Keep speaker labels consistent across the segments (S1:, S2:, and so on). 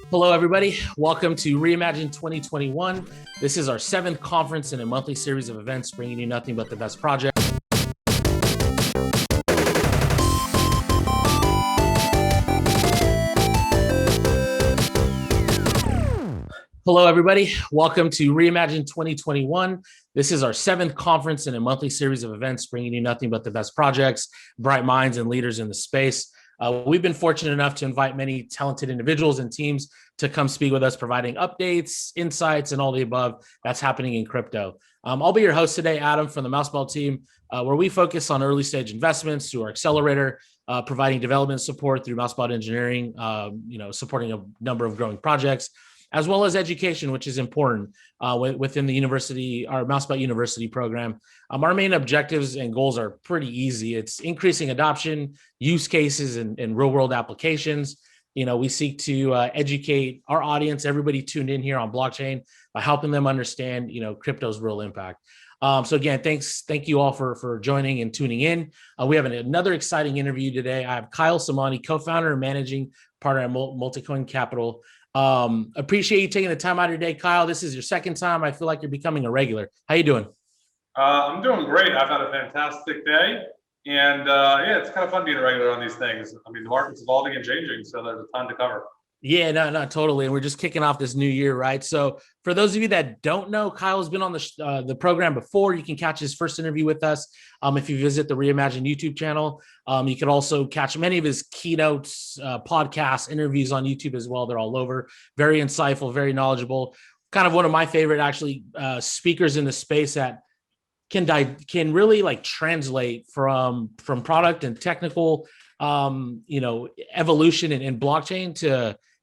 S1: Hello, everybody. Welcome to Reimagine 2021. This is our 7th conference in a monthly series of events bringing you nothing but the best projects. Hello, everybody. Welcome to Reimagine 2021. This is our 7th conference in a monthly series of events bringing you nothing but the best projects, bright minds, and leaders in the space. We've been fortunate enough to invite many talented individuals and teams to come speak with us, providing updates, insights, and all the above that's happening in crypto. I'll be your host today, Adam, from the MouseBelt team, where we focus on early stage investments through our accelerator, providing development support through MouseBelt engineering, supporting a number of growing projects, as well as education, which is important within the university, our MouseBelt University program. Our main objectives and goals are pretty easy. It's increasing adoption, use cases, and real-world applications. We seek to educate our audience, everybody tuned in here on blockchain, by helping them understand, crypto's real impact. So again, thank you all for joining and tuning in. We have another exciting interview today. I have Kyle Samani, co-founder and managing partner at Multicoin Capital. Appreciate you taking the time out of your day, Kyle. This is your 2nd time. I feel like you're becoming a regular. How you doing?
S2: I'm doing great. I've had a fantastic day. And it's kind of fun being a regular on these things. I mean, the market's evolving and changing, so there's a ton to cover.
S1: Yeah, no, totally. And we're just kicking off this new year, right? So for those of you that don't know, Kyle's been on the program before. You can catch his first interview with us if you visit the Reimagine YouTube channel. You can also catch many of his keynotes, podcasts, interviews on YouTube as well. They're all over. Very insightful, very knowledgeable. Kind of one of my favorite, actually, speakers in the space that can really like translate from product and technical evolution in blockchain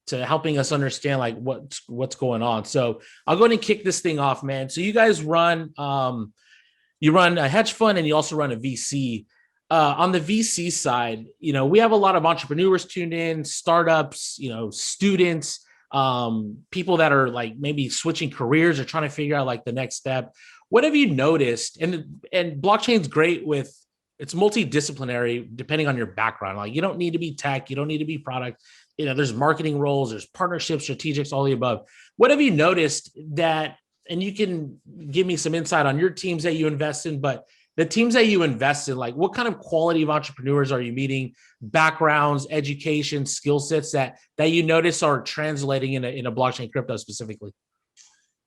S1: to helping us understand like what's going on. So I'll go ahead and kick this thing off, man. So you guys run a hedge fund and you also run a VC. On the VC side, we have a lot of entrepreneurs tuned in, startups, students, people that are like maybe switching careers or trying to figure out like the next step. What have you noticed? And blockchain's great with, it's multidisciplinary depending on your background. Like you don't need to be tech, you don't need to be product. There's marketing roles, there's partnerships, strategics, all the above. What have you noticed that, and you can give me some insight on your teams that you invest in, but the teams that you invest in, like what kind of quality of entrepreneurs are you meeting, backgrounds, education, skill sets that you notice are translating in a blockchain crypto specifically?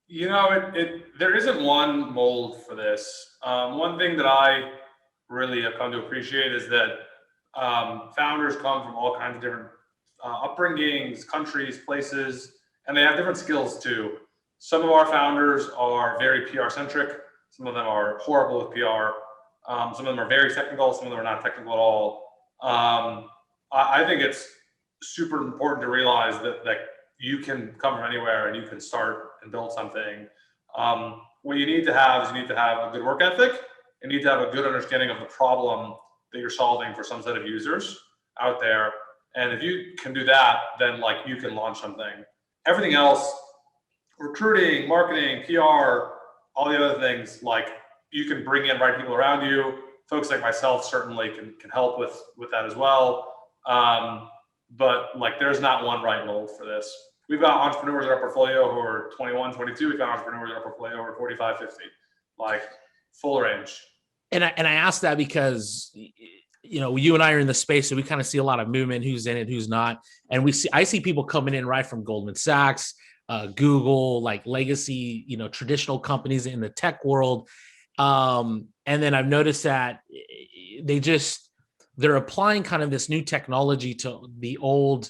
S2: There isn't one mold for this. One thing that I really have come to appreciate is that founders come from all kinds of different upbringings, countries, places, and they have different skills too. Some of our founders are very PR centric. Some of them are horrible with PR. Some of them are very technical. Some of them are not technical at all. I think it's super important to realize that you can come from anywhere and you can start and build something. What you need to have is a good work ethic. You need to have a good understanding of the problem that you're solving for some set of users out there. And if you can do that, then like you can launch something. Everything else, recruiting, marketing, PR, all the other things, like you can bring in right people around you. Folks like myself certainly can help with that as well. But like there's not one right mold for this. We've got entrepreneurs in our portfolio who are 21, 22. We've got entrepreneurs in our portfolio who are 45, 50, like full range.
S1: And I asked that because, you and I are in the space, so we kind of see a lot of movement, who's in it, who's not. And I see people coming in right from Goldman Sachs, Google, like legacy, traditional companies in the tech world. And then I've noticed that they're applying kind of this new technology to the old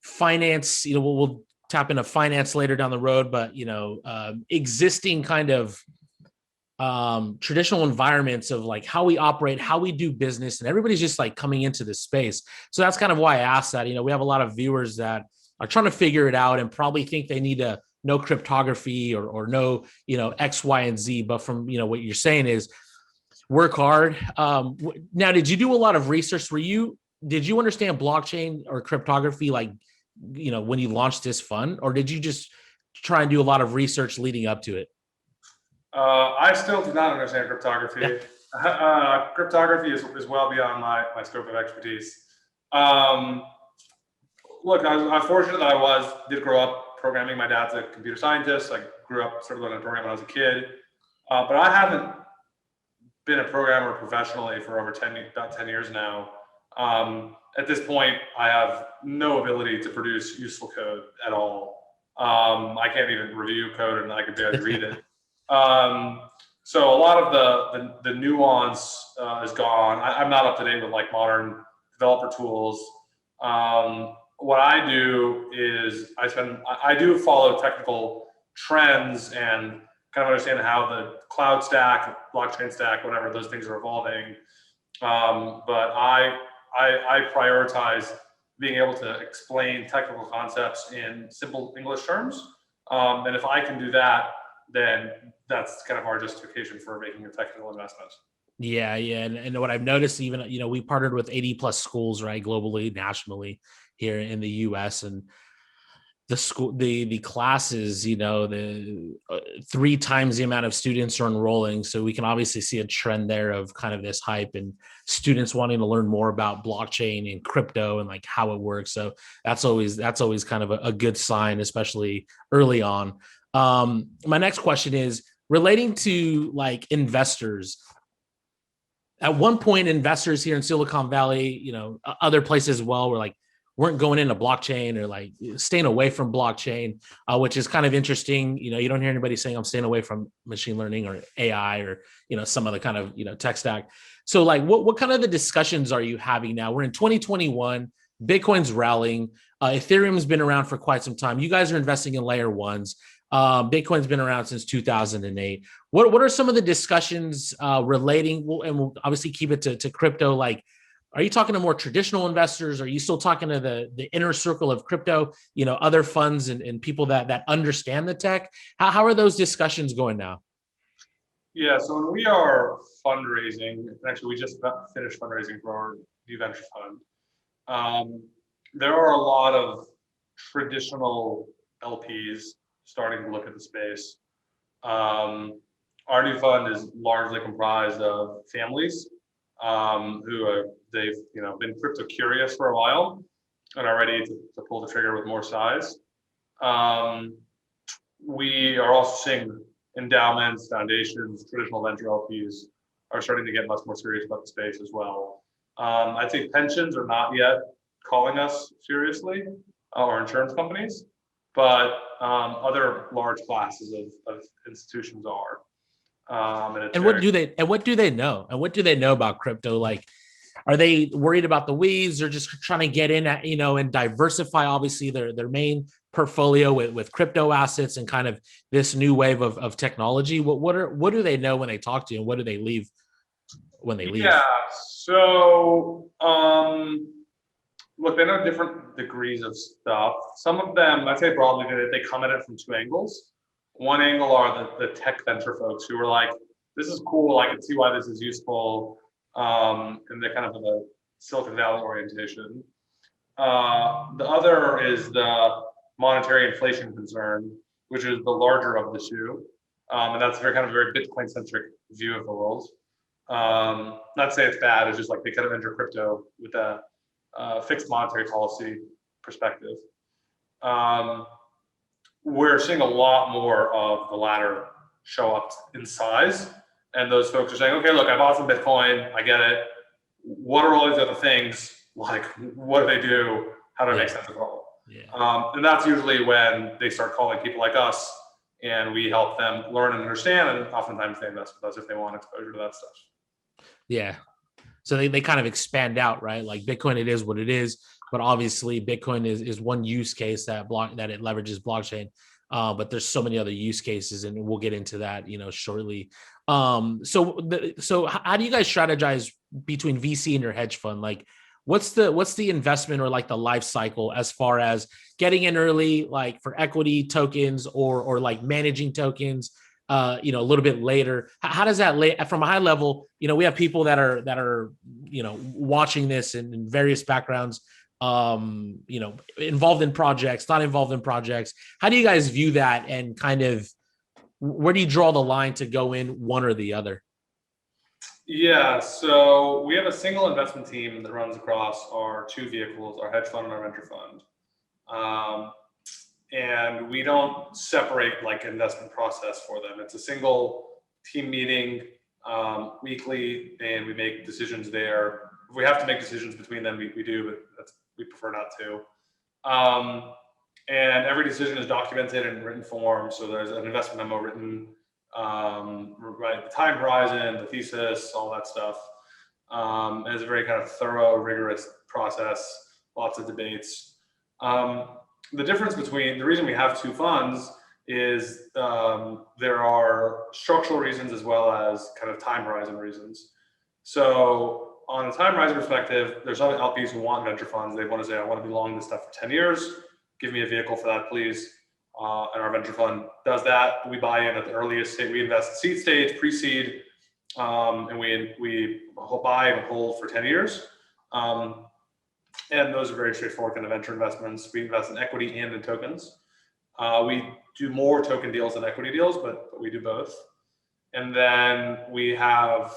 S1: finance. We'll tap into finance later down the road, but existing kind of traditional environments of like how we operate, how we do business, and everybody's just like coming into this space. So that's kind of why I asked that. We have a lot of viewers that are trying to figure it out and probably think they need to know cryptography or know X, Y, and Z. But from what you're saying is work hard. Now, did you do a lot of research? Did you understand blockchain or cryptography like when you launched this fund, or did you just try and do a lot of research leading up to it?
S2: I still do not understand cryptography. Cryptography is well beyond my scope of expertise. look, I'm fortunate that did grow up programming. My dad's a computer scientist. I grew up sort of learning to program when I was a kid. But I haven't been a programmer professionally for about 10 years now. At this point, I have no ability to produce useful code at all. I can't even review code, and I can barely read it. So a lot of the nuance is gone. I'm not up to date with like modern developer tools. What I do is I do follow technical trends and kind of understand how the cloud stack, blockchain stack, whatever, those things are evolving. But I prioritize being able to explain technical concepts in simple English terms. And if I can do that, then that's kind of our justification for making a technical investment.
S1: Yeah, yeah, and what I've noticed, even we partnered with 80 plus schools, right, globally, nationally, here in the U.S. and the classes, the 3 times the amount of students are enrolling. So we can obviously see a trend there of kind of this hype and students wanting to learn more about blockchain and crypto and like how it works. So that's always kind of a good sign, especially early on. My next question is relating to like investors. At one point, investors here in Silicon Valley, other places as well, weren't going into blockchain or like staying away from blockchain, which is kind of interesting. You don't hear anybody saying I'm staying away from machine learning or AI or, some other kind of, tech stack. So like, what kind of the discussions are you having now? We're in 2021, Bitcoin's rallying. Ethereum's been around for quite some time. You guys are investing in layer ones. Bitcoin's been around since 2008. What are some of the discussions relating, and we'll obviously keep it to crypto, like, are you talking to more traditional investors? Are you still talking to the inner circle of crypto, other funds and people that understand the tech? How are those discussions going now?
S2: Yeah, so when we are fundraising, actually we just finished fundraising for our new venture fund. There are a lot of traditional LPs starting to look at the space. Our new fund is largely comprised of families they've been crypto curious for a while and are ready to pull the trigger with more size. We are also seeing endowments, foundations, traditional venture LPs are starting to get much more serious about the space as well. I'd say pensions are not yet calling us seriously, or insurance companies, but other large classes of institutions are.
S1: And what do they know? And what do they know about crypto? Like, are they worried about the weeds? They're just trying to get in at, and diversify obviously their main portfolio with crypto assets and kind of this new wave of technology. What do they know when they talk to you, and what do they leave when they leave?
S2: Yeah. So look, they know different degrees of stuff. Some of them, I'd say broadly, they come at it from 2 angles. One angle are the tech venture folks who are like, this is cool, I can see why this is useful, and they're kind of a Silicon Valley orientation. The other is the monetary inflation concern, which is the larger of the two, and that's kind of a very Bitcoin-centric view of the world. Not to say it's bad, it's just like they kind of enter crypto with a fixed monetary policy perspective. We're seeing a lot more of the latter show up in size. And those folks are saying, okay, look, I bought some Bitcoin. I get it. What are all these other things? Like, what do they do? How do I make sense of it all? Yeah. And that's usually when they start calling people like us, and we help them learn and understand. And oftentimes they invest with us if they want exposure to that stuff.
S1: Yeah. So they kind of expand out, right? Like Bitcoin, it is what it is. But obviously, Bitcoin is one use case that it leverages blockchain. But there's so many other use cases, and we'll get into that, shortly. So how do you guys strategize between VC and your hedge fund? Like, what's the investment or like the life cycle as far as getting in early, like for equity tokens or like managing tokens? A little bit later. How does that from a high level? We have people that are watching this in various backgrounds. Involved in projects, not involved in projects. How do you guys view that, and kind of where do you draw the line to go in one or the other?
S2: Yeah, so we have a single investment team that runs across our 2 vehicles, our hedge fund and our venture fund. And we don't separate like investment process for them. It's a single team meeting weekly, and we make decisions there. If we have to make decisions between them, we do, but we prefer not to. And every decision is documented in written form. So there's an investment memo written, right, the time horizon, the thesis, all that stuff. And it's a very kind of thorough, rigorous process, lots of debates. The difference between the reason we have two funds is there are structural reasons as well as kind of time horizon reasons. So on a time horizon perspective, there's other LPs who want venture funds. They want to say, I want to be long this stuff for 10 years. Give me a vehicle for that, please. And our venture fund does that. We buy in at the earliest stage. We invest seed stage, pre-seed, and we buy and hold for 10 years. And those are very straightforward kind of venture investments. We invest in equity and in tokens. We do more token deals than equity deals, but we do both. And then we have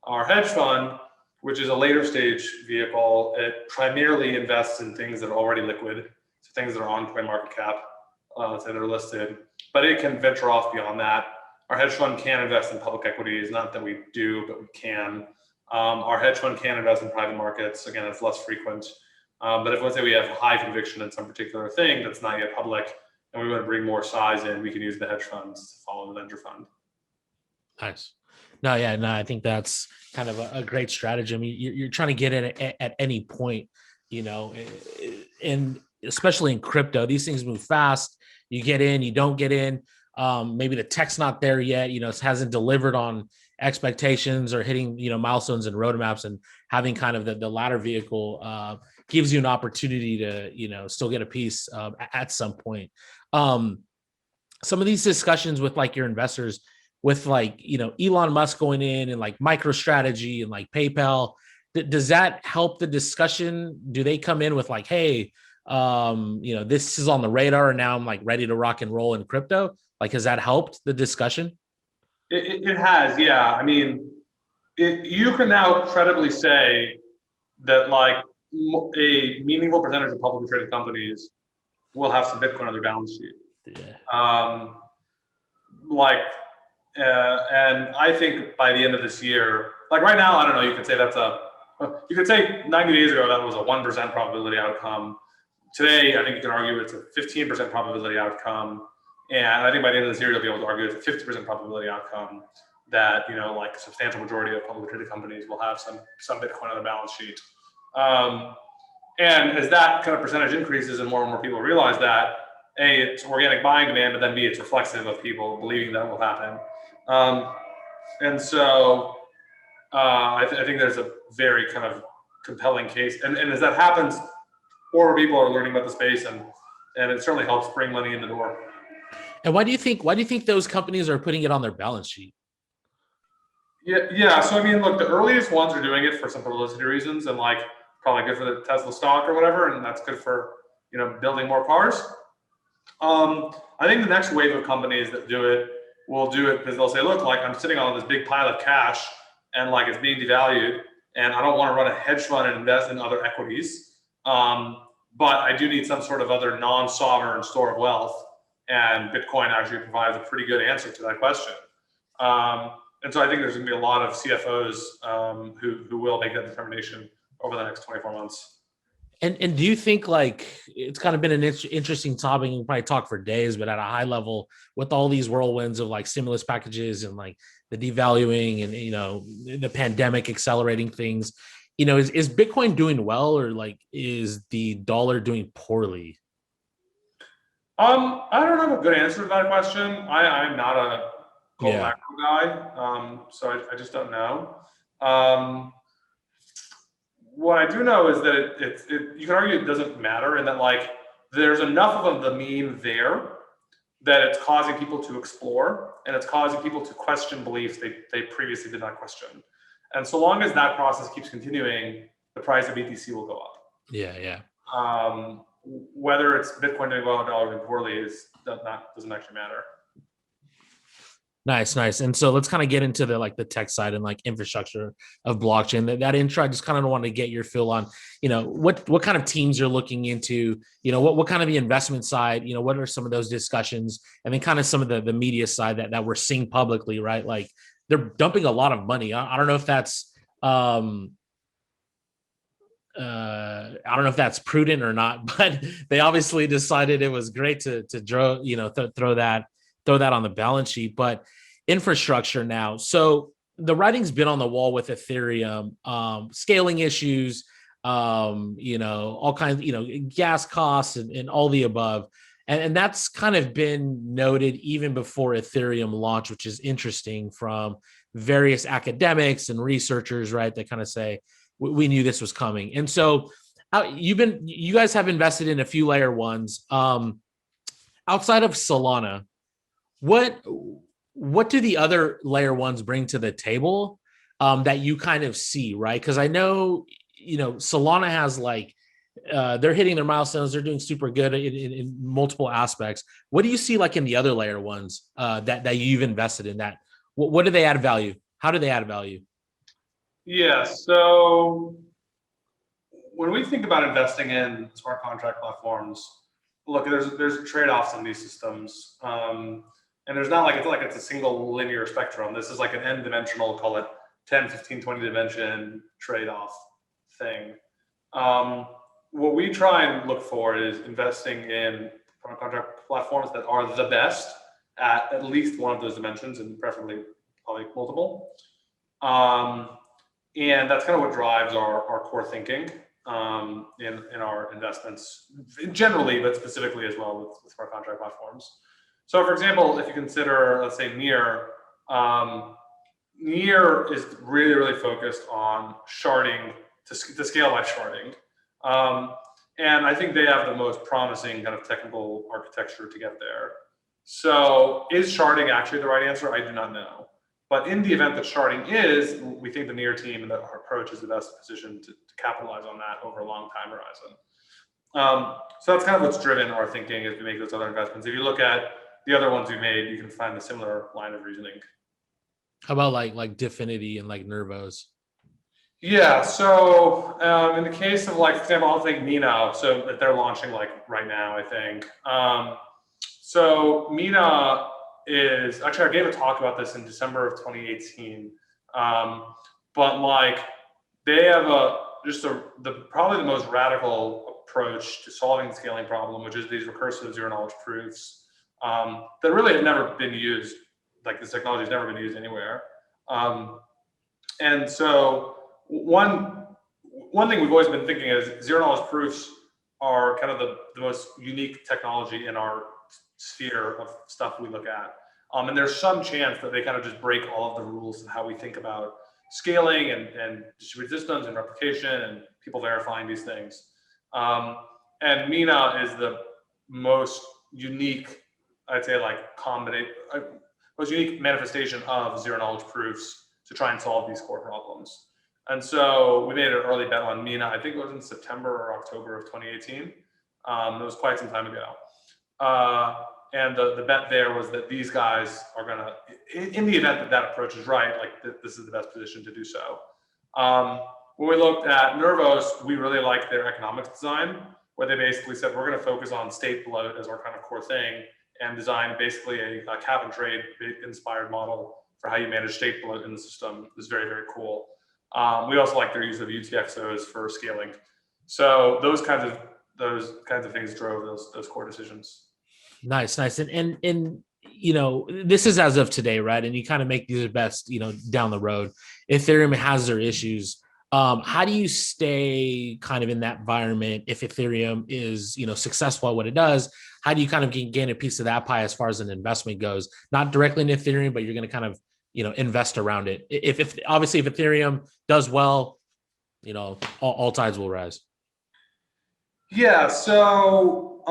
S2: our hedge fund, which is a later stage vehicle. It primarily invests in things that are already liquid, so things that are on CoinMarketCap, let's say they're listed, but it can venture off beyond that. Our hedge fund can invest in public equities, not that we do, but we can. Our hedge fund can invest in private markets. Again, it's less frequent. But if, let's say, we have high conviction in some particular thing that's not yet public, and we want to bring more size in, we can use the hedge funds to follow the venture fund.
S1: Nice. No, yeah, no, I think that's kind of a great strategy. I mean, you're trying to get in at any point, you know, and especially in crypto, these things move fast. You get in, you don't get in. Maybe the tech's not there yet, you know, it hasn't delivered on expectations or hitting, you know, milestones and roadmaps, and having kind of the latter vehicle gives you an opportunity to, you know, still get a piece at some point. Some of these discussions with like your investors, with like, you know, Elon Musk going in and like MicroStrategy and like PayPal, does that help the discussion? Do they come in with like, hey, you know, this is on the radar and now I'm like ready to rock and roll in crypto? Like, has that helped the discussion?
S2: It has, yeah. I mean, you can now credibly say that like a meaningful percentage of publicly traded companies will have some Bitcoin on their balance sheet.
S1: Yeah.
S2: And I think by the end of this year, like right now, I don't know, you could say you could say 90 days ago that was a 1% probability outcome. Today, I think you can argue it's a 15% probability outcome. And I think by the end of this year, you'll be able to argue it's a 50% probability outcome that, you know, like a substantial majority of publicly traded companies will have some Bitcoin on their balance sheet. And as that kind of percentage increases and more people realize that, A, it's organic buying demand, but then B, it's reflexive of people believing that will happen. And so I think there's a very kind of compelling case. And as that happens, more people are learning about the space, and it certainly helps bring money in the door.
S1: And why do you think those companies are putting it on their balance sheet?
S2: Yeah. So I mean, look, the earliest ones are doing it for some publicity reasons, and like probably good for the Tesla stock or whatever, and that's good for, you know, building more cars. I think the next wave of companies that do it will do it because they'll say, look, like I'm sitting on this big pile of cash and like it's being devalued, and I don't want to run a hedge fund and invest in other equities. But I do need some sort of other non-sovereign store of wealth, and Bitcoin actually provides a pretty good answer to that question. And so I think there's going to be a lot of CFOs who will make that determination over the next 24 months.
S1: And do you think, like, it's kind of been an interesting topic, and we'll probably talk for days, but at a high level, with all these whirlwinds of like stimulus packages and like the devaluing and, you know, the pandemic accelerating things, you know, is Bitcoin doing well, or like is the dollar doing poorly?
S2: I don't have a good answer to that question. I'm not a global macro guy, so I just don't know. What I do know is that you can argue it doesn't matter, and that like there's enough of the meme there that it's causing people to explore, and it's causing people to question beliefs they previously did not question. And so long as that process keeps continuing, the price of BTC will go up.
S1: Yeah.
S2: Whether it's Bitcoin doing well or dollar doing poorly doesn't actually matter.
S1: Nice, nice. And so let's kind of get into the tech side and like infrastructure of blockchain. That intro, I just kind of want to get your feel on, what kind of teams you're looking into, what kind of the investment side, what are some of those discussions, and then kind of some of the media side that we're seeing publicly, right? Like they're dumping a lot of money. I don't know if that's I don't know if that's prudent or not, but they obviously decided it was great to draw, throw that on the balance sheet. But infrastructure now, so the writing's been on the wall with Ethereum, scaling issues, all kinds, gas costs and all the above. And that's kind of been noted even before Ethereum launch, which is interesting from various academics and researchers, right? That kind of say, we knew this was coming. And so you guys have invested in a few layer ones. Outside of Solana, what do the other layer ones bring to the table that you kind of see, right? Because I know, Solana has they're hitting their milestones. They're doing super good in multiple aspects. What do you see like in the other layer ones that you've invested in? That what do they add value? How do they add value?
S2: Yeah, so when we think about investing in smart contract platforms, look, there's trade-offs in these systems, and there's not like it's a single linear spectrum. This is like an n-dimensional, call it 10, 15, 20 dimension trade-off thing. What we try and look for is investing in smart contract platforms that are the best at least one of those dimensions, and preferably probably multiple. And that's kind of what drives our core thinking in our investments generally, but specifically as well with smart contract platforms. So for example, if you consider, let's say Near is really, really focused on sharding to scale by sharding. And I think they have the most promising kind of technical architecture to get there. So is sharding actually the right answer? I do not know. But in the event that sharding is, we think the Near team and that our approach is the best position to capitalize on that over a long time horizon. So that's kind of what's driven our thinking as we make those other investments. If you look at the other ones we made, you can find a similar line of reasoning.
S1: How about like Definity and like Nervos?
S2: Yeah, so in the case of like, for example, I'll take Mina, so that they're launching like right now, I think. So Mina is, actually I gave a talk about this in December of 2018. But like they have probably the most radical approach to solving the scaling problem, which is these recursive zero knowledge proofs that really have never been used. Like this technology has never been used anywhere. And so one thing we've always been thinking is zero knowledge proofs are kind of the most unique technology in our sphere of stuff we look at. And there's some chance that they kind of just break all of the rules of how we think about scaling and distributed systems and replication and people verifying these things. And Mina is the most unique, I'd say, most unique manifestation of zero knowledge proofs to try and solve these core problems. And so we made an early bet on Mina. I think it was in September or October of 2018. It was quite some time ago. And the bet there was that these guys are going to, in the event that approach is right, like this is the best position to do so. When we looked at Nervos, we really liked their economics design, where they basically said, we're going to focus on state bloat as our kind of core thing and design basically a cap and trade inspired model for how you manage state bloat in the system. It was very, very cool. We also like their use of UTXOs for scaling. So those kinds of things drove those core decisions.
S1: Nice. And this is as of today, right? And you kind of make these best, down the road. Ethereum has their issues. How do you stay kind of in that environment if Ethereum is, successful at what it does? How do you kind of gain a piece of that pie as far as an investment goes? Not directly in Ethereum, but you're going to kind of, invest around it. If obviously if Ethereum does well, all tides will rise.
S2: Yeah. So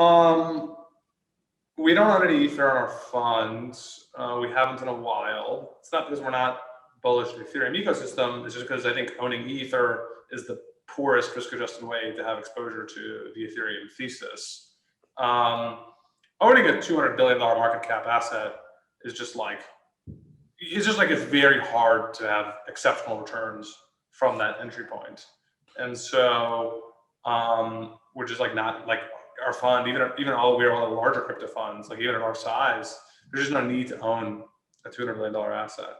S2: we don't own any Ether in our funds. We haven't in a while. It's not because we're not bullish the Ethereum ecosystem. It's just because I think owning Ether is the poorest risk-adjusted way to have exposure to the Ethereum thesis. Owning a $200 billion market cap asset is just like it's just like it's very hard to have exceptional returns from that entry point. And so we're just like not like our fund, even all we are all the larger crypto funds, like even at our size, there's just no need to own a $200 million asset.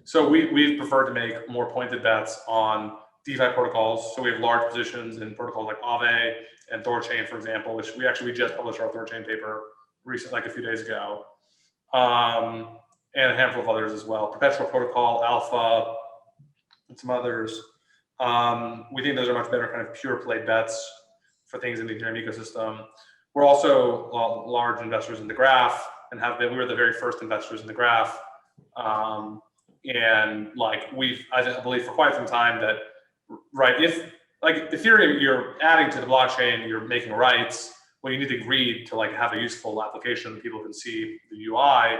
S2: So we've preferred to make more pointed bets on DeFi protocols. So we have large positions in protocols like Aave and Thorchain, for example, which we just published our Thorchain paper recently, like a few days ago. And a handful of others as well. Perpetual Protocol, Alpha, and some others. We think those are much better kind of pure play bets for things in the Ethereum ecosystem. We're also large investors in the Graph and have been. We were the very first investors in the Graph. And like I believe for quite some time that, right, if like Ethereum, you're adding to the blockchain, you're making writes, well, you need to read to like have a useful application that people can see the UI.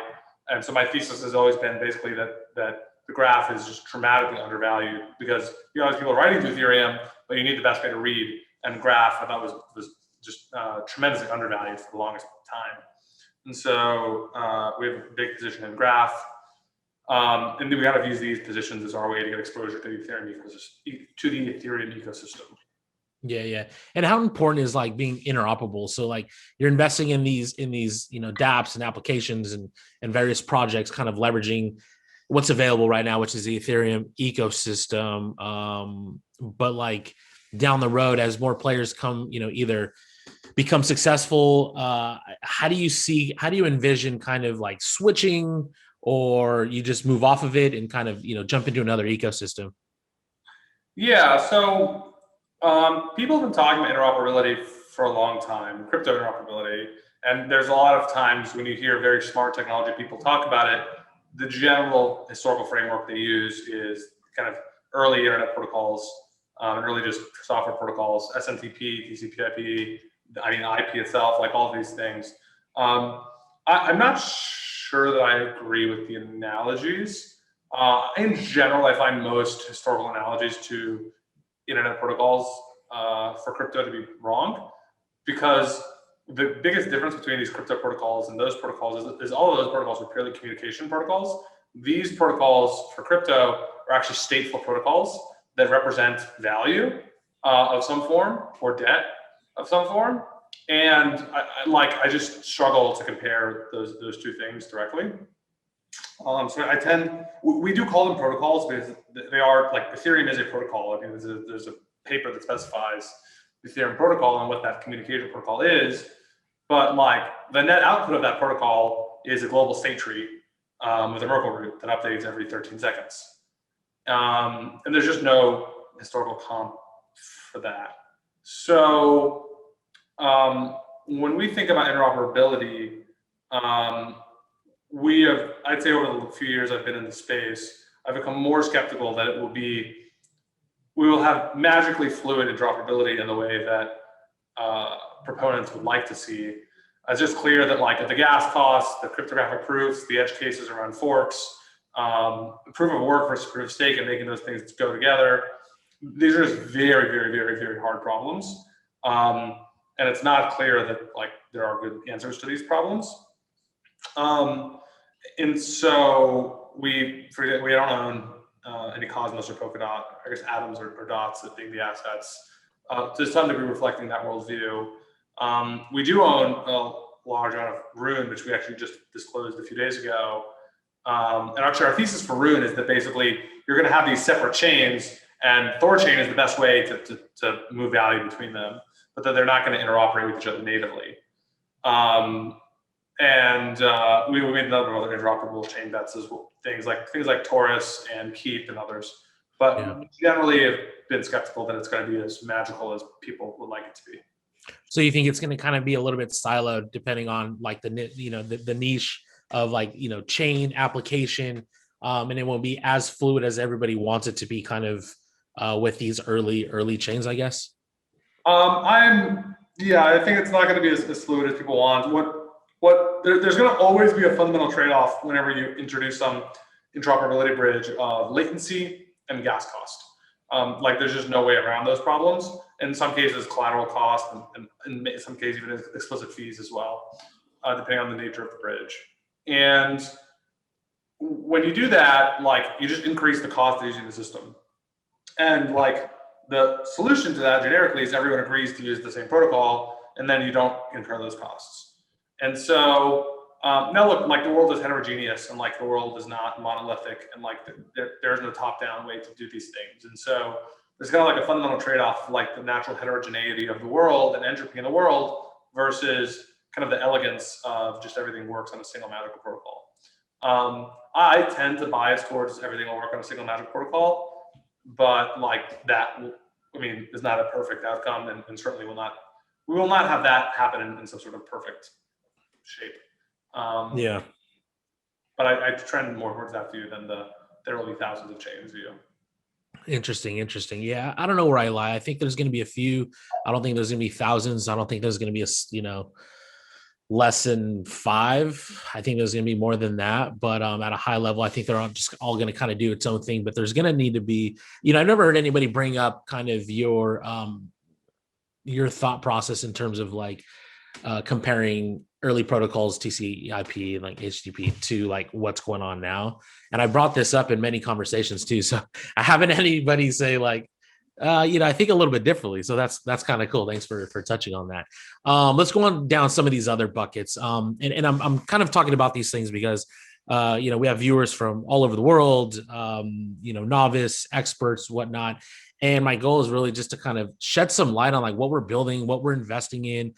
S2: And so my thesis has always been basically that the Graph is just dramatically undervalued because you have people writing to Ethereum, but you need the best way to read. And Graph I thought was just tremendously undervalued for the longest time. And so we have a big position in Graph. And then we got to use these positions as our way to get exposure to the Ethereum ecosystem.
S1: Yeah. And how important is like being interoperable? So like you're investing in these, dApps and applications and various projects kind of leveraging what's available right now, which is the Ethereum ecosystem. But like down the road, as more players come, either become successful, how do you envision kind of like switching, or you just move off of it and kind of, jump into another ecosystem?
S2: Yeah, so people have been talking about interoperability for a long time, crypto interoperability. And there's a lot of times when you hear very smart technology people talk about it, the general historical framework they use is kind of early internet protocols, and early just software protocols, SMTP, TCP/IP, IP itself, like all of these things. I'm not sure that I agree with the analogies. In general, I find most historical analogies to internet protocols for crypto to be wrong, because the biggest difference between these crypto protocols and those protocols is all of those protocols are purely communication protocols. These protocols for crypto are actually stateful protocols that represent value of some form or debt of some form. And I just struggle to compare those two things directly. So we do call them protocols because they are, like, Ethereum is a protocol. I mean, there's a paper that specifies the Ethereum protocol and what that communication protocol is. But like the net output of that protocol is a global state tree with a Merkle root that updates every 13 seconds. And there's just no historical comp for that. So when we think about interoperability, I'd say over the few years I've been in the space, I've become more skeptical that we will have magically fluid interoperability in the way that proponents would like to see. It's just clear that, like, the gas costs, the cryptographic proofs, the edge cases around forks, proof of work versus proof of stake, and making those things go together, these are just very, very, very, very hard problems. And it's not clear that, like, there are good answers to these problems. And so we don't own any Cosmos or Polkadot, I guess atoms or dots that being the assets, to some degree reflecting that worldview. We do own a large amount of Rune, which we actually just disclosed a few days ago. And actually our thesis for Rune is that basically you're going to have these separate chains, and Thorchain is the best way to move value between them, but that they're not going to interoperate with each other natively. And we made a number of other interoperable chain bets as well, things like Taurus and Keep and others. But generally, have been skeptical that it's going to be as magical as people would like it to be.
S1: So you think it's going to kind of be a little bit siloed, depending on like the niche of, like, chain application, and it won't be as fluid as everybody wants it to be, kind of with these early chains, I guess.
S2: I think it's not going to be as fluid as people want. There's going to always be a fundamental trade-off whenever you introduce some interoperability bridge of latency and gas cost. Like, there's just no way around those problems. In some cases, collateral cost, and in some cases, even explicit fees as well, depending on the nature of the bridge. And when you do that, like you just increase the cost of using the system. And like the solution to that generically is everyone agrees to use the same protocol, and then you don't incur those costs. And so now look, like the world is heterogeneous, and like the world is not monolithic, and like there's no top-down way to do these things. And so there's kind of like a fundamental trade-off, like the natural heterogeneity of the world and entropy in the world versus kind of the elegance of just everything works on a single magical protocol. I tend to bias towards everything will work on a single magic protocol, but like that, I mean, is not a perfect outcome, and certainly we will not have that happen in some sort of perfect shape.
S1: Yeah.
S2: But I trend more towards that view than there will be thousands of chains view.
S1: Interesting. Yeah, I don't know where I lie. I think there's going to be a few. I don't think there's going to be thousands. I don't think there's going to be less than 5. I think there's going to be more than that. But at a high level, I think they're just all going to kind of do its own thing. But there's going to need to be, I've never heard anybody bring up kind of your thought process in terms of like comparing early protocols, TCP/IP, like HTTP, to like what's going on now. And I brought this up in many conversations too. So I haven't had anybody say like, I think a little bit differently. So that's kind of cool. Thanks for touching on that. Let's go on down some of these other buckets. And I'm kind of talking about these things because we have viewers from all over the world, novice, experts, whatnot. And my goal is really just to kind of shed some light on like what we're building, what we're investing in,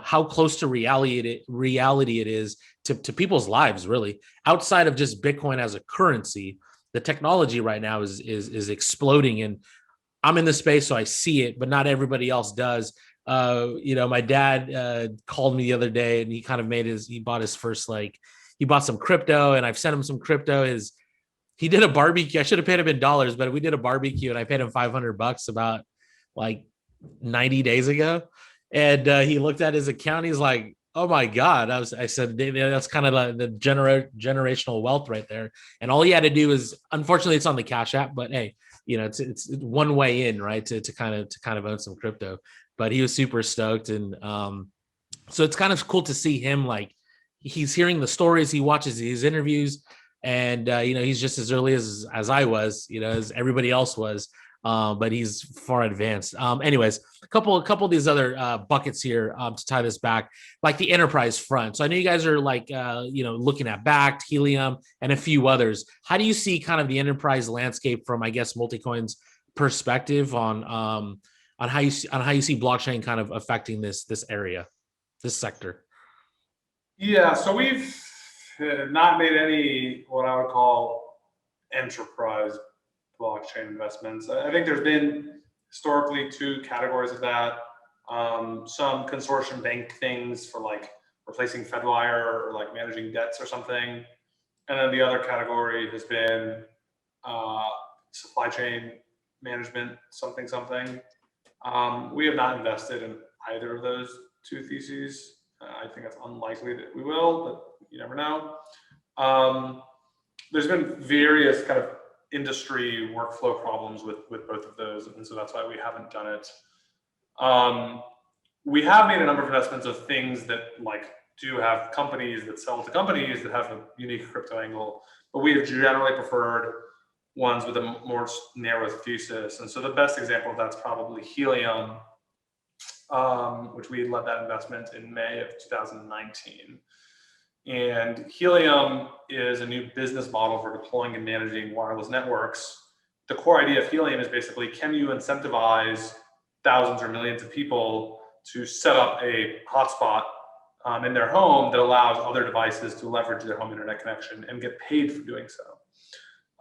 S1: how close to reality it is to people's lives, really, outside of just Bitcoin as a currency. The technology right now is exploding, and I'm in the space, so I see it, but not everybody else does. My dad called me the other day, and he kind of he bought his first, he bought some crypto, and I've sent him some crypto. He did a barbecue. I should have paid him in dollars, but we did a barbecue, and I paid him $500 about like 90 days ago. And he looked at his account. He's like, "Oh my God!" I said, "That's kind of like the generational wealth right there." And all he had to do is, unfortunately, it's on the Cash App, but hey, it's one way in, right? To kind of own some crypto. But he was super stoked, and so it's kind of cool to see him. Like, he's hearing the stories, he watches these interviews, and he's just as early as I was, as everybody else was. But he's far advanced. Anyways, a couple of these other buckets here to tie this back, like the enterprise front. So I know you guys are like, looking at Backed, Helium, and a few others. How do you see kind of the enterprise landscape from, I guess, Multicoin's perspective on how you see blockchain kind of affecting this area, this sector?
S2: Yeah, so we've not made any what I would call enterprise blockchain investments. I think there's been historically 2 categories of that. Some consortium bank things for like replacing Fedwire or like managing debts or something. And then the other category has been supply chain management, something. We have not invested in either of those 2 theses. I think it's unlikely that we will, but you never know. There's been various kind of industry workflow problems with both of those, and so that's why we haven't done it. We have made a number of investments of things that like do have companies that sell to companies that have a unique crypto angle, but we have generally preferred ones with a more narrow thesis. And so the best example of that's probably Helium, which we led that investment in May of 2019. And Helium is a new business model for deploying and managing wireless networks. The core idea of Helium is basically, can you incentivize thousands or millions of people to set up a hotspot in their home that allows other devices to leverage their home internet connection and get paid for doing so.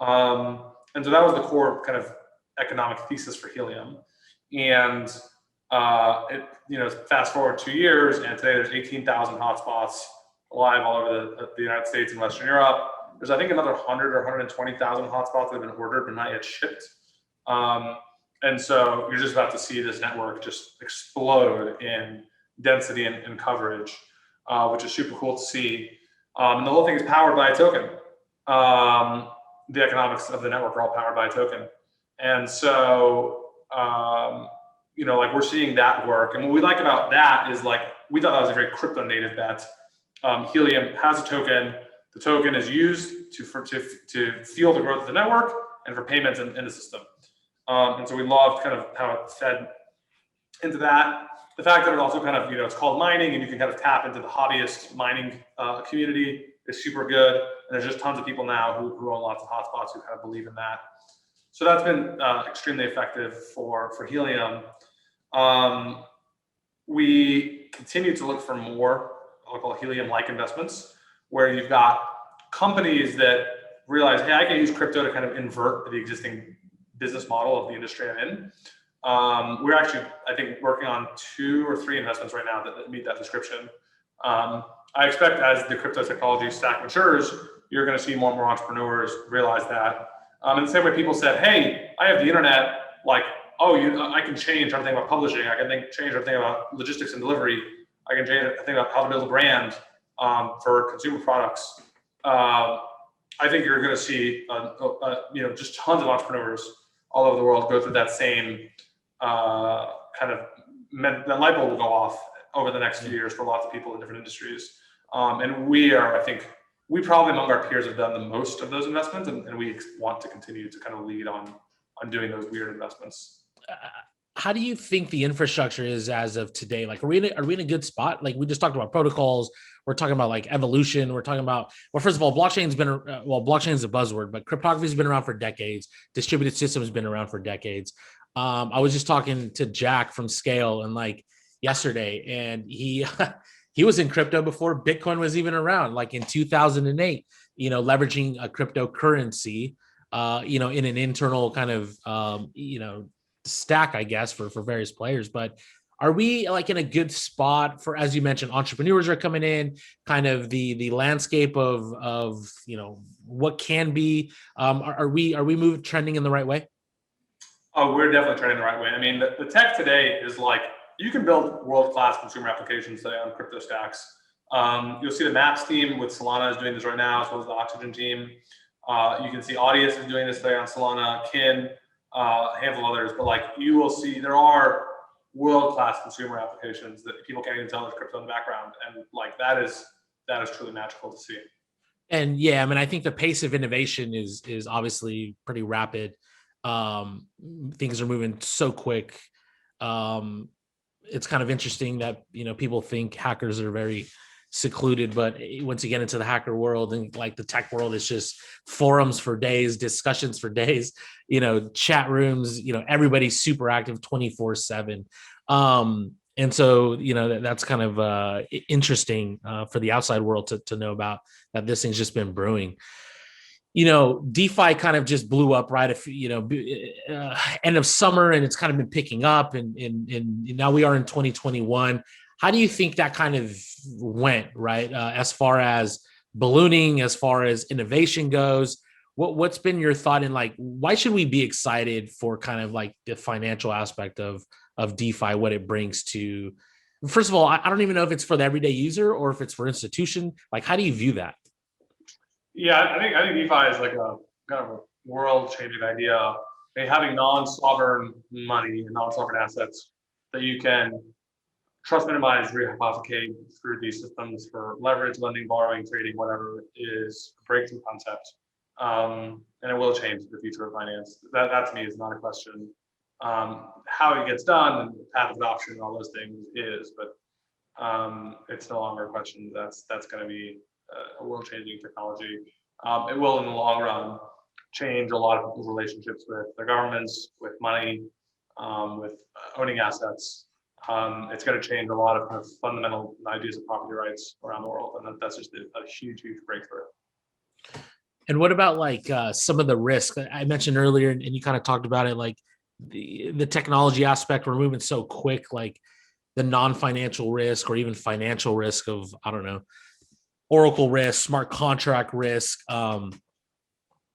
S2: And so that was the core kind of economic thesis for Helium. And fast forward 2 years, and today there's 18,000 hotspots live all over the United States and Western Europe. There's, I think, another 100 or 120,000 hotspots that have been ordered but not yet shipped. And so you're just about to see this network just explode in density and coverage, which is super cool to see. And the whole thing is powered by a token. The economics of the network are all powered by a token. And so, like we're seeing that work. And what we like about that is like, we thought that was a very crypto native bet. Helium has a token. The token is used to fuel the growth of the network and for payments in the system. And so we loved kind of how it fed into that. The fact that it also kind of, it's called mining and you can kind of tap into the hobbyist mining community is super good. And there's just tons of people now who own lots of hotspots who kind of believe in that. So that's been extremely effective for Helium. We continue to look for more, I'll call Helium-like investments, where you've got companies that realize, hey, I can use crypto to kind of invert the existing business model of the industry I'm in. We're actually, I think, working on 2 or 3 investments right now that meet that description. I expect as the crypto technology stack matures, you're going to see more and more entrepreneurs realize that. In the same way people said, hey, I have the internet, like, I can change everything about publishing. I can change everything about logistics and delivery. I can change everything about how to build a brand for consumer products. I think you're going to see, just tons of entrepreneurs all over the world go through that same that light bulb will go off over the next few years for lots of people in different industries. And we probably among our peers have done the most of those investments, and we want to continue to kind of lead on doing those weird investments.
S1: How do you think the infrastructure is as of today? Like, are we in a good spot? Like, we just talked about protocols. We're talking about like evolution. We're talking about, well, first of all, blockchain is a buzzword, but cryptography has been around for decades. Distributed systems has been around for decades. I was just talking to Jack from Scale and like yesterday, and he was in crypto before Bitcoin was even around, like in 2008, leveraging a cryptocurrency, in an internal kind of, stack, I guess, for various players. But are we like in a good spot for, as you mentioned, entrepreneurs are coming in, kind of the landscape of what can be, are we trending in the right way?
S2: Oh, we're definitely trending the right way. I mean, the tech today is like, you can build world-class consumer applications today on crypto stacks. You'll see the Maps team with Solana is doing this right now, as well as the Oxygen team. You can see Audius is doing this today on Solana, Kin, a handful of others, but like you will see there are world-class consumer applications that people can't even tell there's crypto in the background. And like that is truly magical to see.
S1: And yeah, I mean, I think the pace of innovation is obviously pretty rapid. Things are moving so quick. It's kind of interesting that, people think hackers are very secluded, but once you get into the hacker world and like the tech world, it's just forums for days, discussions for days, chat rooms, everybody's super active 24/7. And so, that's kind of interesting for the outside world to know about that this thing's just been brewing. DeFi kind of just blew up right end of summer, and it's kind of been picking up, and now we are in 2021. How do you think that kind of went, right? As far as ballooning, as far as innovation goes, what's been your thought in like, why should we be excited for kind of like the financial aspect of DeFi, what it brings to, first of all, I don't even know if it's for the everyday user or if it's for institution. Like, how do you view that?
S2: Yeah, I think DeFi is like a kind of a world-changing idea. I mean, having non-sovereign money and non-sovereign assets that you can trust, minimize, rehypothecate through these systems for leverage, lending, borrowing, trading, whatever, is a breakthrough concept. And it will change the future of finance. That to me is not a question. How it gets done and path of adoption and all those things is, but it's no longer a question. That's going to be a world-changing technology. It will, in the long run, change a lot of people's relationships with their governments, with money, with owning assets. It's going to change a lot of kind of fundamental ideas of property rights around the world, and that's just a huge, huge breakthrough.
S1: And what about like some of the risk I mentioned earlier, and you kind of talked about it, like the technology aspect, we're moving so quick, like the non-financial risk or even financial risk of, I don't know, Oracle risk, smart contract risk,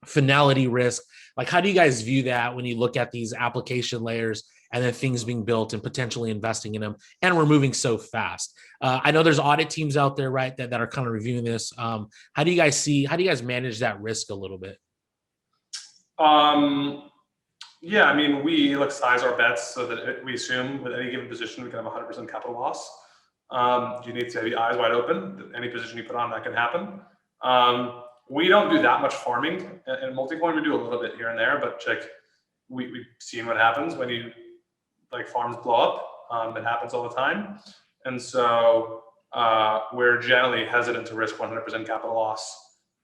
S1: finality risk. Like, how do you guys view that when you look at these application layers and then things being built and potentially investing in them? And we're moving so fast. I know there's audit teams out there, right, that are kind of reviewing this. How do you guys manage that risk a little bit?
S2: Yeah, I mean, we size our bets so that we assume with any given position we can have 100% capital loss. You need to be eyes wide open. Any position you put on, that can happen. We don't do that much farming in Multicoin. We do a little bit here and there, but like we've seen what happens when you like farms blow up. It happens all the time, and so we're generally hesitant to risk 100% capital loss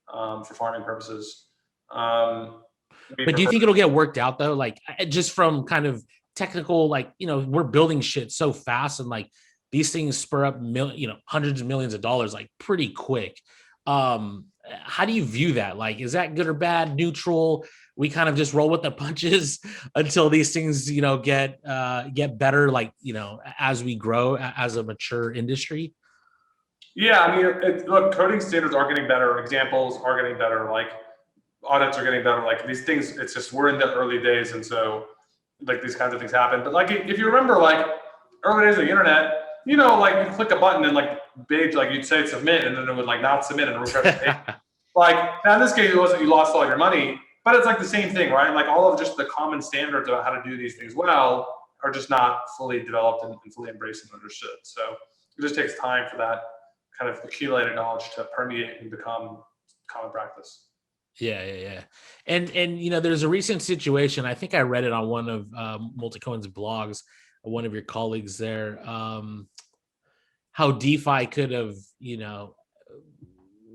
S2: for farming purposes.
S1: But do you think it'll get worked out though? Like just from kind of technical, like, we're building shit so fast and like these things spur up hundreds of millions of dollars like pretty quick. How do you view that? Like, is that good or bad, neutral? We kind of just roll with the punches until these things, get better, like, as we grow as a mature industry.
S2: Yeah, I mean, look, coding standards are getting better. Examples are getting better. Like audits are getting better. Like these things, it's just we're in the early days, and so like these kinds of things happen. But like if you remember, like early days of the internet, like you click a button and like page, like you'd say submit, and then it would like not submit and refresh the page. Like now in this case, it wasn't you lost all your money, but it's like the same thing, right? Like all of just the common standards about how to do these things well are just not fully developed and fully embraced and understood. So it just takes time for that kind of accumulated knowledge to permeate and become common practice.
S1: Yeah. And there's a recent situation. I think I read it on one of Multicoin's blogs, one of your colleagues there, how DeFi could have,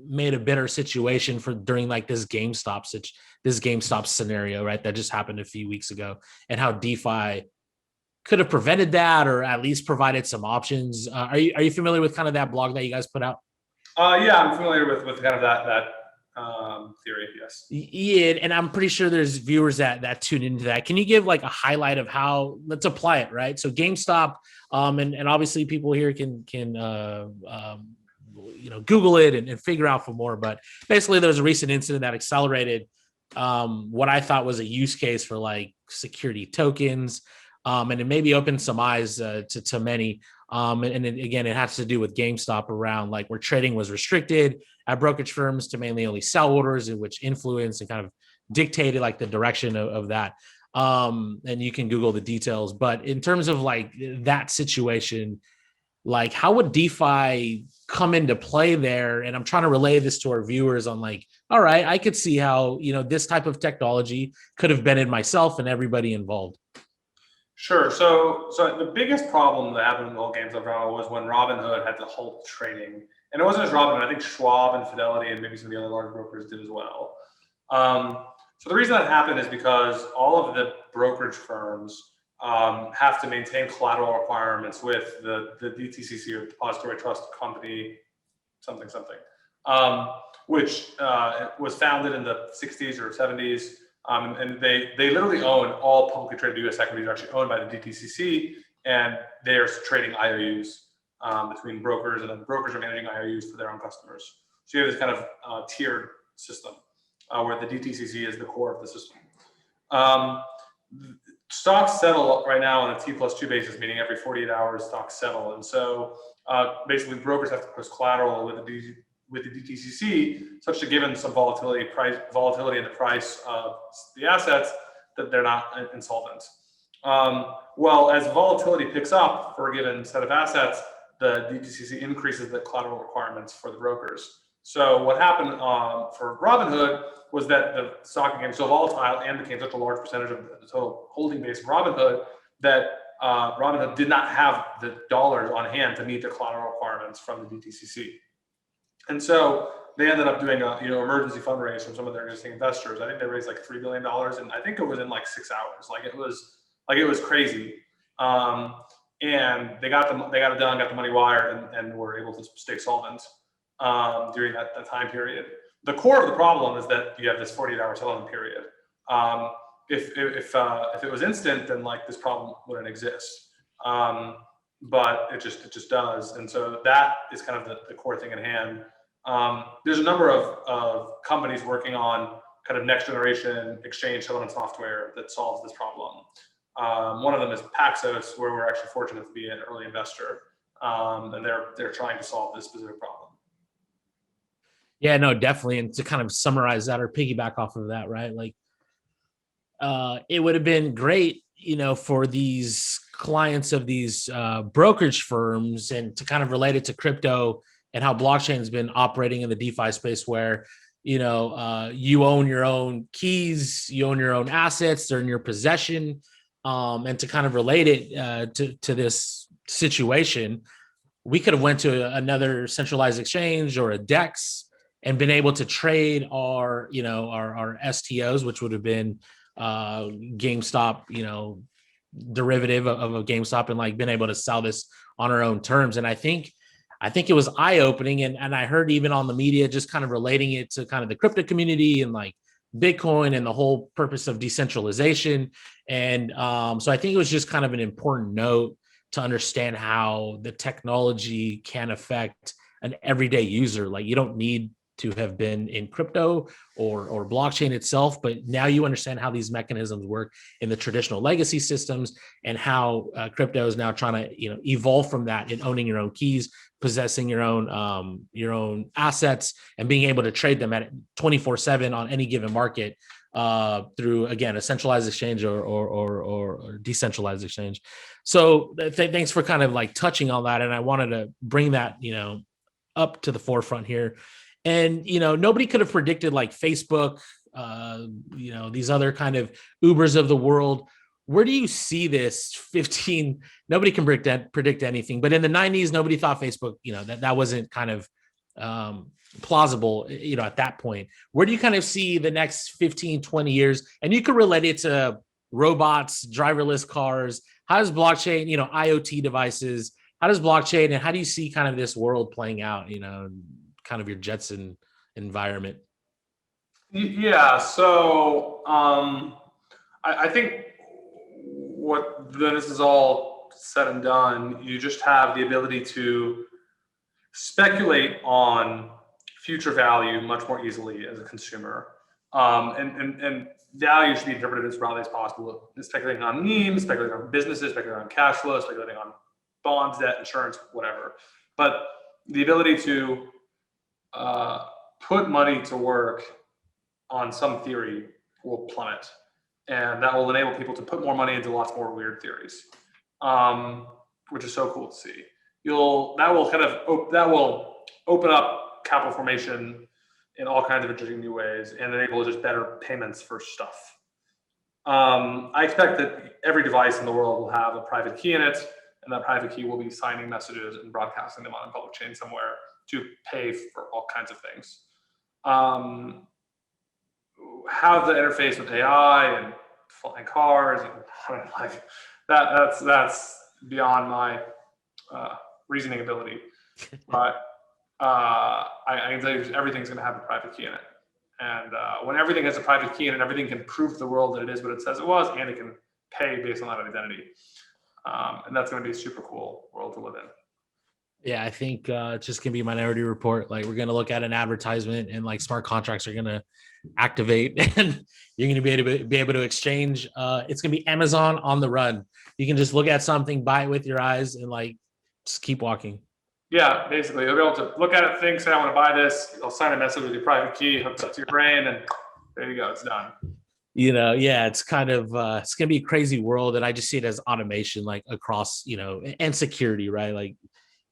S1: made a better situation for during like this GameStop scenario, right? That just happened a few weeks ago, and how DeFi could have prevented that or at least provided some options. Are you familiar with kind of that blog that you guys put out?
S2: Yeah, I'm familiar with kind of that theory. Yes.
S1: Yeah, and I'm pretty sure there's viewers that tune into that. Can you give like a highlight of how? Let's apply it, right? So GameStop, and obviously people here can Google it and figure out for more. But basically, there was a recent incident that accelerated what I thought was a use case for like security tokens, and it maybe opened some eyes to many. And again, it has to do with GameStop around like where trading was restricted at brokerage firms to mainly only sell orders, which influenced and kind of dictated like the direction of that. And you can Google the details. But in terms of like that situation, like how would DeFi come into play there? And I'm trying to relay this to our viewers on like, all right, I could see how, this type of technology could have been in myself and everybody involved.
S2: Sure. So the biggest problem that happened in the whole GameStop drama was when Robinhood had to halt trading. And it wasn't just Robinhood, I think Schwab and Fidelity and maybe some of the other large brokers did as well. So the reason that happened is because all of the brokerage firms have to maintain collateral requirements with the DTCC or Depository Trust Company, something, which was founded in the 60s or 70s. And they literally own all publicly traded U.S. equities are actually owned by the DTCC, and they're trading IOUs between brokers, and then brokers are managing IOUs for their own customers. So you have this kind of tiered system where the DTCC is the core of the system. Stocks settle right now on a T+2 basis, meaning every 48 hours stocks settle. And so basically brokers have to post collateral with the DTCC, such to given some volatility in the price of the assets, that they're not insolvent. Well, as volatility picks up for a given set of assets, the DTCC increases the collateral requirements for the brokers. So what happened for Robinhood was that the stock became so volatile and became such a large percentage of the total holding base of Robinhood that Robinhood did not have the dollars on hand to meet the collateral requirements from the DTCC. And so they ended up doing a emergency fundraise from some of their existing investors. I think they raised like $3 billion, and I think it was in like 6 hours. It was crazy. And they got it done, got the money wired, and were able to stay solvent during that time period. The core of the problem is that you have this 48-hour settlement period. If it was instant, then like this problem wouldn't exist. But it just does, and so that is kind of the core thing at hand. There's a number of companies working on kind of next generation exchange settlement software that solves this problem. One of them is Paxos, where we're actually fortunate to be an early investor, and they're trying to solve this specific problem.
S1: Yeah, no, definitely. And to kind of summarize that or piggyback off of that, right? Like, it would have been great, for these clients of these brokerage firms, and to kind of relate it to crypto and how blockchain has been operating in the DeFi space where, you own your own keys, you own your own assets, they're in your possession. And to kind of relate it to this situation, we could have went to another centralized exchange or a DEX and been able to trade our STOs, which would have been GameStop, derivative of a GameStop, and like been able to sell this on our own terms. And I think it was eye-opening. And I heard even on the media, just kind of relating it to kind of the crypto community and like Bitcoin and the whole purpose of decentralization. And so I think it was just kind of an important note to understand how the technology can affect an everyday user. Like, you don't need to have been in crypto or blockchain itself, but now you understand how these mechanisms work in the traditional legacy systems, and how crypto is now trying to evolve from that in owning your own keys, possessing your own assets, and being able to trade them at 24/7 on any given market through, again, a centralized exchange or decentralized exchange. So thanks for kind of like touching on that, and I wanted to bring that up to the forefront here. And nobody could have predicted like Facebook, these other kind of Ubers of the world. Where do you see this 15? Nobody can predict anything, but in the 90s, nobody thought Facebook, that wasn't kind of plausible, at that point. Where do you kind of see the next 15, 20 years? And you could relate it to robots, driverless cars. How does blockchain, IoT devices, how does blockchain, and how do you see kind of this world playing out, kind of your Jetson environment?
S2: Yeah. So I think when this is all said and done, you just have the ability to speculate on future value much more easily as a consumer. And value should be interpreted as broadly as possible. Speculating on memes, speculating on businesses, speculating on cash flow, speculating on bonds, debt, insurance, whatever. But the ability to put money to work on some theory will plummet, and that will enable people to put more money into lots more weird theories, which is so cool to see. That will open up capital formation in all kinds of interesting new ways and enable just better payments for stuff. I expect that every device in the world will have a private key in it, and that private key will be signing messages and broadcasting them on a public chain somewhere to pay for all kinds of things. How the interface with AI and flying cars and like that's beyond my reasoning ability. But I can tell you everything's going to have a private key in it. And when everything has a private key in it, everything can prove to the world that it is what it says it was, and it can pay based on that identity. And that's going to be a super cool world to live in.
S1: Yeah, I think it's just gonna be Minority Report. Like, we're gonna look at an advertisement, and like smart contracts are gonna activate, and you're gonna be able to exchange. It's gonna be Amazon on the run. You can just look at something, buy it with your eyes, and like just keep walking.
S2: Yeah, basically, you'll be able to look at it, think, say, I want to buy this. You'll sign a message with your private key, hooks up to your brain, and there you go, it's done.
S1: Yeah, it's kind of it's gonna be a crazy world, and I just see it as automation, like across, and security, right? Like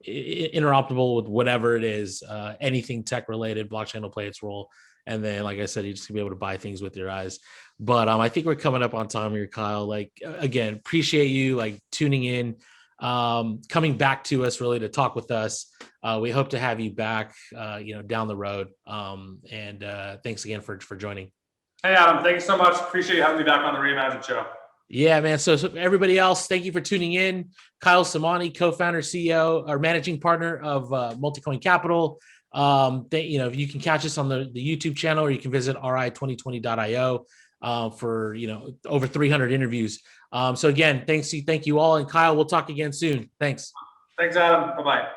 S1: interoperable with whatever it is, anything tech related. Blockchain will play its role, and then, like I said, you just gonna be able to buy things with your eyes. But I think we're coming up on time here, Kyle. Like, again, appreciate you like tuning in, coming back to us really to talk with us. We hope to have you back, down the road. And thanks again for joining.
S2: Hey, Adam, thank you so much. Appreciate you having me back on the Reimagine show.
S1: Yeah, man. So everybody else, thank you for tuning in. Kyle Samani, co-founder, CEO, or managing partner of Multicoin Capital. If you can catch us on the YouTube channel, or you can visit ri2020.io for over 300 interviews. So again, thank you all, and Kyle, we'll talk again soon. Thanks.
S2: Thanks, Adam. Bye-bye.